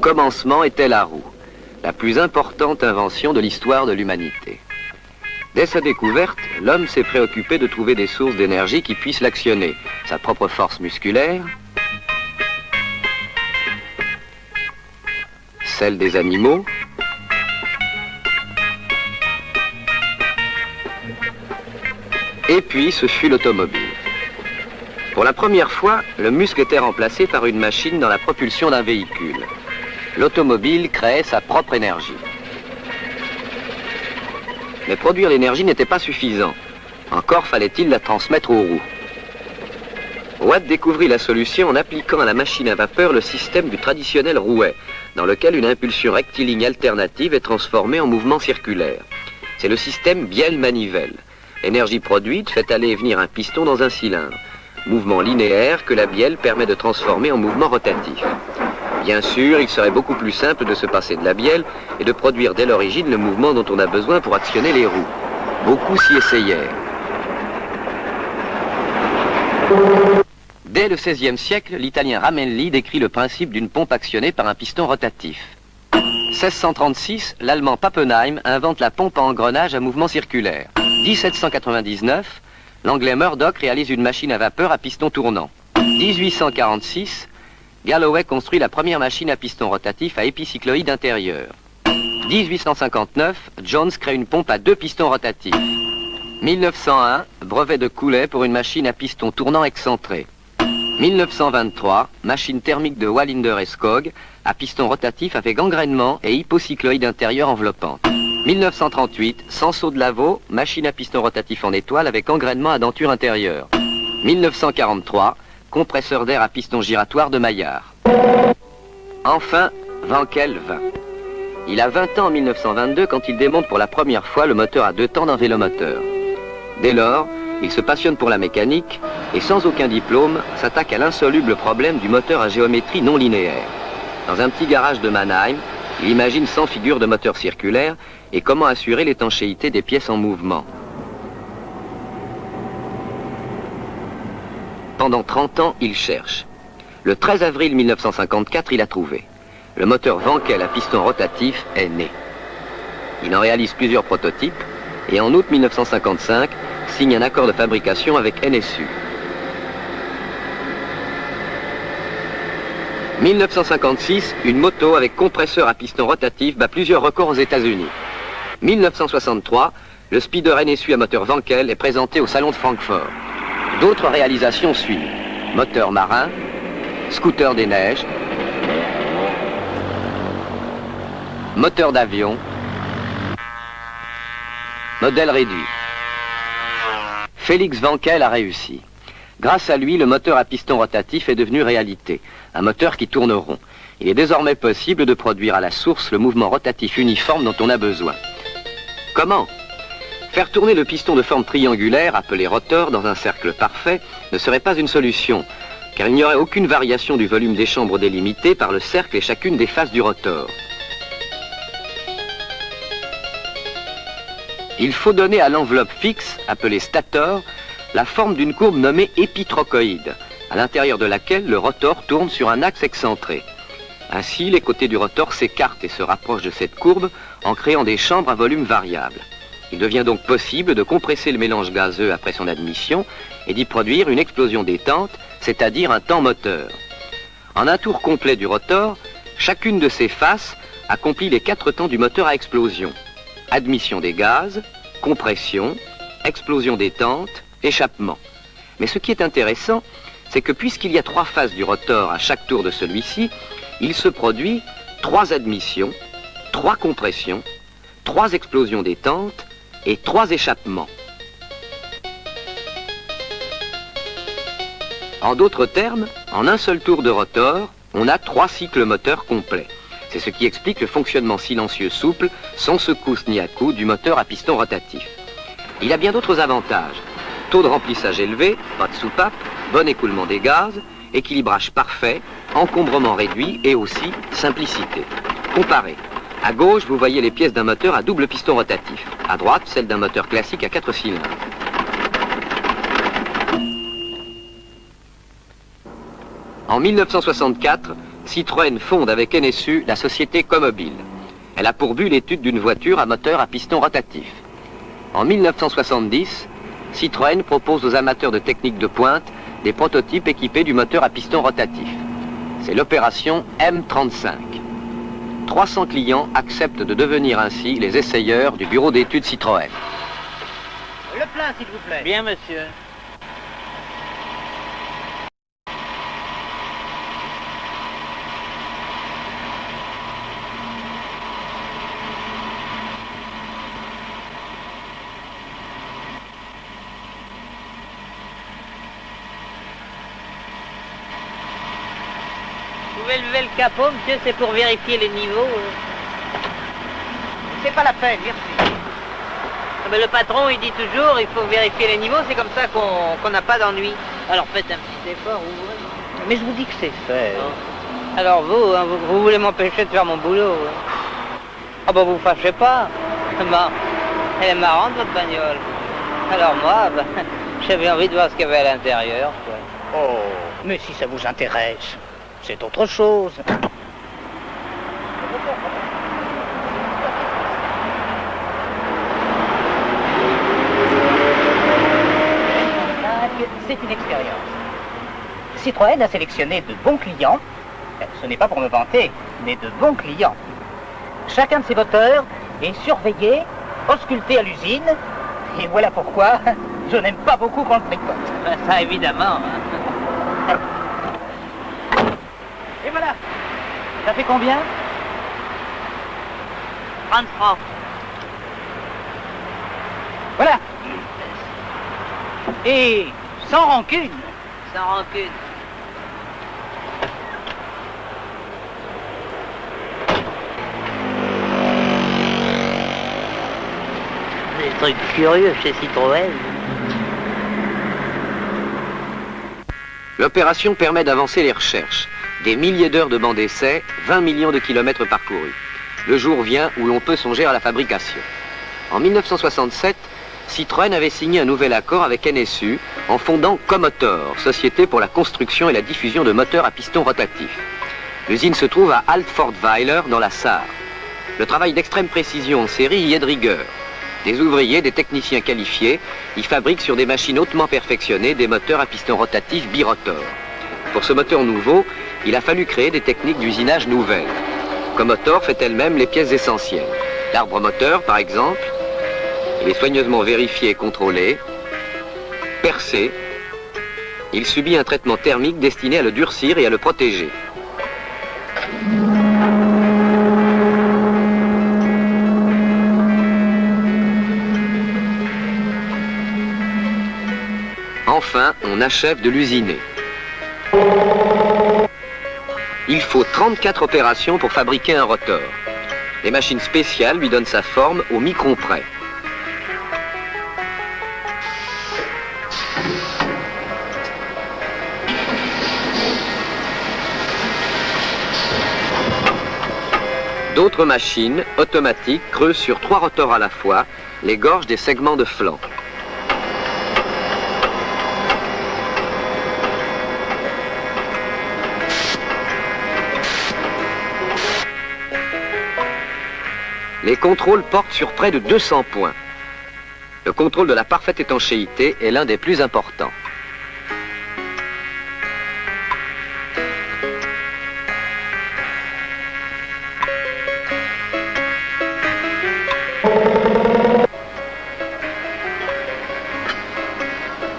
commencement était la roue, la plus importante invention de l'histoire de l'humanité. Dès sa découverte, l'homme s'est préoccupé de trouver des sources d'énergie qui puissent l'actionner, sa propre force musculaire, celle des animaux, et puis ce fut l'automobile. Pour la première fois, le muscle était remplacé par une machine dans la propulsion d'un véhicule. L'automobile créait sa propre énergie. Mais produire l'énergie n'était pas suffisant. Encore fallait-il la transmettre aux roues. Watt découvrit la solution en appliquant à la machine à vapeur le système du traditionnel rouet, dans lequel une impulsion rectiligne alternative est transformée en mouvement circulaire. C'est le système bielle-manivelle. L'énergie produite fait aller et venir un piston dans un cylindre. Mouvement linéaire que la bielle permet de transformer en mouvement rotatif. Bien sûr, il serait beaucoup plus simple de se passer de la bielle et de produire dès l'origine le mouvement dont on a besoin pour actionner les roues. Beaucoup s'y essayèrent. Dès le XVIe siècle, l'Italien Ramelli décrit le principe d'une pompe actionnée par un piston rotatif. 1636, l'Allemand Pappenheim invente la pompe à engrenage à mouvement circulaire. 1799, l'Anglais Murdoch réalise une machine à vapeur à piston tournant. 1846, Galloway construit la première machine à piston rotatif à épicycloïde intérieur. 1859, Jones crée une pompe à 2 pistons rotatifs. 1901, brevet de Coulet pour une machine à piston tournant excentré. 1923, machine thermique de Wallinder et Skog à piston rotatif avec engrainement et hypocycloïde intérieur enveloppante. 1938, Sanso de Lavaux, machine à piston rotatif en étoile avec engrainement à denture intérieure. 1943, compresseur d'air à piston giratoire de Maillard. Enfin, Wankel vint. Il a 20 ans en 1922 quand il démonte pour la première fois le moteur à 2 temps d'un vélomoteur. Dès lors, il se passionne pour la mécanique et sans aucun diplôme s'attaque à l'insoluble problème du moteur à géométrie non linéaire. Dans un petit garage de Mannheim, il imagine 100 figures de moteurs circulaires et comment assurer l'étanchéité des pièces en mouvement. Pendant 30 ans, il cherche. Le 13 avril 1954, il a trouvé. Le moteur Wankel à piston rotatif est né. Il en réalise plusieurs prototypes et en août 1955, signe un accord de fabrication avec NSU. 1956, une moto avec compresseur à piston rotatif bat plusieurs records aux États-Unis. 1963, le speeder NSU à moteur Wankel est présenté au salon de Francfort. D'autres réalisations suivent. Moteur marin, scooter des neiges, moteur d'avion, modèle réduit. Félix Wankel a réussi. Grâce à lui, le moteur à piston rotatif est devenu réalité. Un moteur qui tourne rond. Il est désormais possible de produire à la source le mouvement rotatif uniforme dont on a besoin. Comment ? Faire tourner le piston de forme triangulaire, appelé rotor, dans un cercle parfait, ne serait pas une solution, car il n'y aurait aucune variation du volume des chambres délimitées par le cercle et chacune des faces du rotor. Il faut donner à l'enveloppe fixe, appelée stator, la forme d'une courbe nommée épitrochoïde, à l'intérieur de laquelle le rotor tourne sur un axe excentré. Ainsi, les côtés du rotor s'écartent et se rapprochent de cette courbe en créant des chambres à volume variable. Il devient donc possible de compresser le mélange gazeux après son admission et d'y produire une explosion détente, c'est-à-dire un temps moteur. En un tour complet du rotor, chacune de ces faces accomplit les 4 temps du moteur à explosion. Admission des gaz, compression, explosion détente, échappement. Mais ce qui est intéressant, c'est que puisqu'il y a 3 phases du rotor à chaque tour de celui-ci, il se produit 3 admissions, 3 compressions, 3 explosions détente et 3 échappements. En d'autres termes, en un seul tour de rotor, on a 3 cycles moteurs complets. C'est ce qui explique le fonctionnement silencieux souple, sans secousse ni à-coups, du moteur à piston rotatif. Il a bien d'autres avantages. Taux de remplissage élevé, pas de soupape, bon écoulement des gaz, équilibrage parfait, encombrement réduit et aussi simplicité. Comparez. À gauche, vous voyez les pièces d'un moteur à double piston rotatif. À droite, celle d'un moteur classique à 4 cylindres. En 1964, Citroën fonde avec NSU la société Comobile. Elle a pour but l'étude d'une voiture à moteur à piston rotatif. En 1970, Citroën propose aux amateurs de technique de pointe des prototypes équipés du moteur à piston rotatif. C'est l'opération M35. 300 clients acceptent de devenir ainsi les essayeurs du bureau d'études Citroën. Le plein, s'il vous plaît. Bien, monsieur. Vous pouvez lever le capot, monsieur, c'est pour vérifier les niveaux. C'est pas la peine, merci. Ah ben, le patron, il dit toujours, il faut vérifier les niveaux, c'est comme ça qu'on n'a pas d'ennui. Alors faites un petit effort, ouvrez. Mais je vous dis que c'est fait. Non. Alors vous, hein, vous voulez m'empêcher de faire mon boulot. Hein. Ah ben vous fâchez pas. Bon, elle est marrante votre bagnole. Alors moi, ben, j'avais envie de voir ce qu'il y avait à l'intérieur. Oh, mais si ça vous intéresse, c'est autre chose. C'est une expérience. Citroën a sélectionné de bons clients. Ce n'est pas pour me vanter, mais de bons clients. Chacun de ces moteurs est surveillé, ausculté à l'usine. Et voilà pourquoi je n'aime pas beaucoup qu'on le tricote. Ben, ça, évidemment. Hein. Et voilà. Ça fait combien? 30 francs. Voilà. Et sans rancune. Sans rancune. Des trucs curieux chez Citroën. L'opération permet d'avancer les recherches. Des milliers d'heures de bancs d'essai, 20 millions de kilomètres parcourus. Le jour vient où l'on peut songer à la fabrication. En 1967, Citroën avait signé un nouvel accord avec NSU en fondant Comotor, société pour la construction et la diffusion de moteurs à piston rotatif. L'usine se trouve à Altfortweiler dans la Sarre. Le travail d'extrême précision en série y est de rigueur. Des ouvriers, des techniciens qualifiés y fabriquent sur des machines hautement perfectionnées des moteurs à piston rotatif birotor. Pour ce moteur nouveau, il a fallu créer des techniques d'usinage nouvelles. Comotor fait elle-même les pièces essentielles. L'arbre moteur, par exemple, il est soigneusement vérifié et contrôlé, percé. Il subit un traitement thermique destiné à le durcir et à le protéger. Enfin, on achève de l'usiner. Il faut 34 opérations pour fabriquer un rotor. Les machines spéciales lui donnent sa forme au micron près. D'autres machines, automatiques, creusent sur 3 rotors à la fois, les gorges des segments de flanc. Les contrôles portent sur près de 200 points. Le contrôle de la parfaite étanchéité est l'un des plus importants.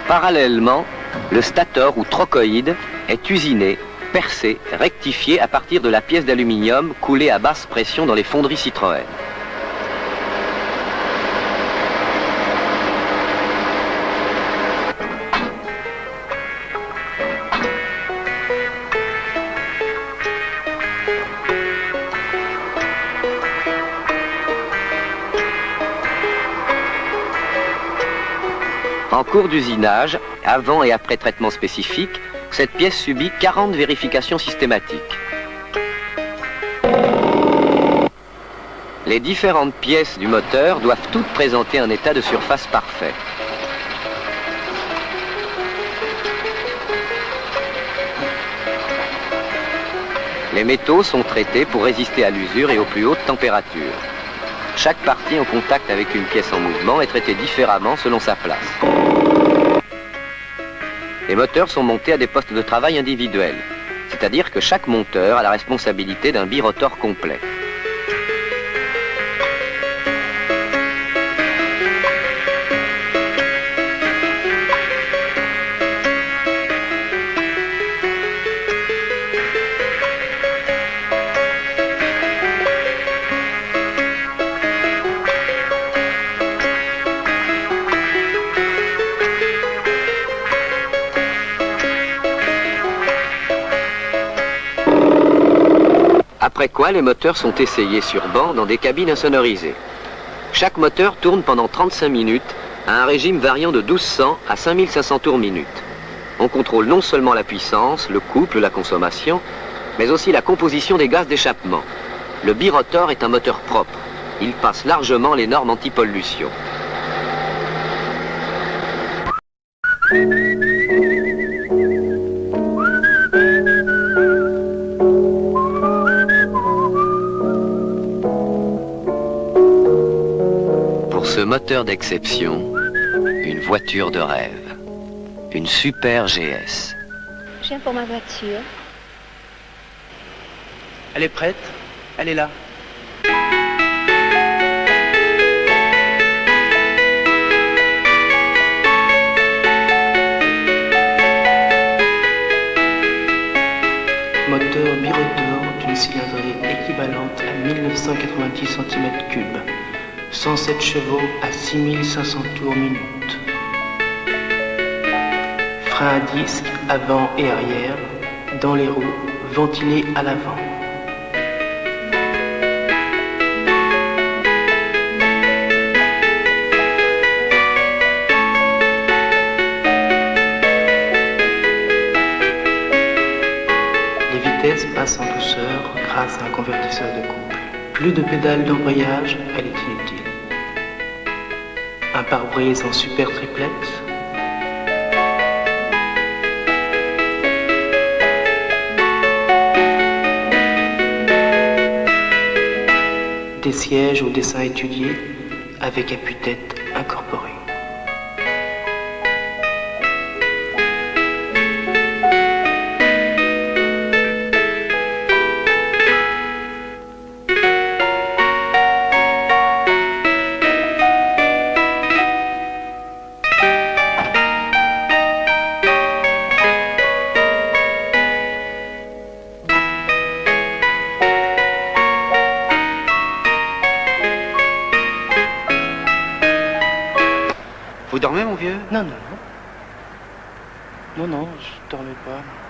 Parallèlement, le stator ou trochoïde est usiné, percé, rectifié à partir de la pièce d'aluminium coulée à basse pression dans les fonderies Citroën. En cours d'usinage, avant et après traitement spécifique, cette pièce subit 40 vérifications systématiques. Les différentes pièces du moteur doivent toutes présenter un état de surface parfait. Les métaux sont traités pour résister à l'usure et aux plus hautes températures. Chaque partie en contact avec une pièce en mouvement est traitée différemment selon sa place. Les moteurs sont montés à des postes de travail individuels, c'est-à-dire que chaque monteur a la responsabilité d'un birotor complet. Après quoi, les moteurs sont essayés sur banc dans des cabines insonorisées. Chaque moteur tourne pendant 35 minutes à un régime variant de 1200 à 5500 tours minute. On contrôle non seulement la puissance, le couple, la consommation, mais aussi la composition des gaz d'échappement. Le birotor est un moteur propre. Il passe largement les normes anti-pollution. Ce moteur d'exception, une voiture de rêve, une super GS. Je viens pour ma voiture. Elle est prête, elle est là. Moteur birotor d'une cylindrée équivalente à 1990 cm3. 107 chevaux à 6500 tours minute. Frein à disque avant et arrière, dans les roues, ventilé à l'avant. Les vitesses passent en douceur grâce à un convertisseur de couple. Plus de pédales d'embrayage, elle est inutile. Un pare-brise en super triplex. Des sièges au dessin étudié avec appuie-tête incorporé. Vous dormez, mon vieux? Non, non. Non, non, je dormais pas.